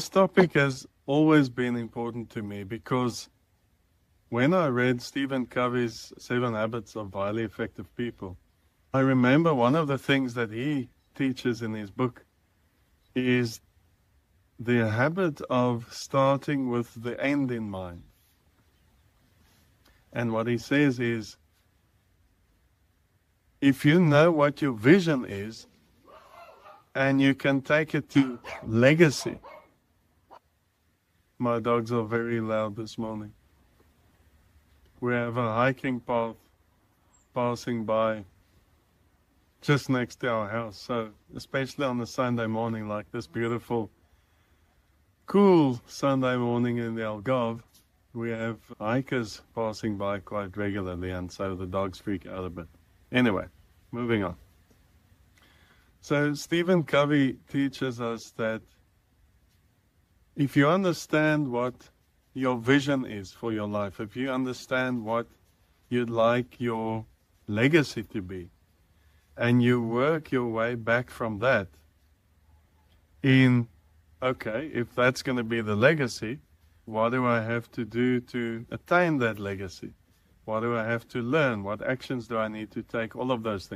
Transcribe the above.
This topic has always been important to me because when I read Stephen Covey's 7 Habits of Highly Effective People, I remember one of the things that he teaches in his book is the habit of starting with the end in mind. And what he says is, if you know what your vision is, and you can take it to legacy. My dogs are very loud this morning. We have a hiking path passing by just next to our house. So especially on a Sunday morning like this beautiful, cool Sunday morning in the Algarve, we have hikers passing by quite regularly, and so the dogs freak out a bit. Anyway, moving on. So Stephen Covey teaches us that if you understand what your vision is for your life, if you understand what you'd like your legacy to be, and you work your way back from that okay, if that's going to be the legacy, what do I have to do to attain that legacy? What do I have to learn? What actions do I need to take? All of those things.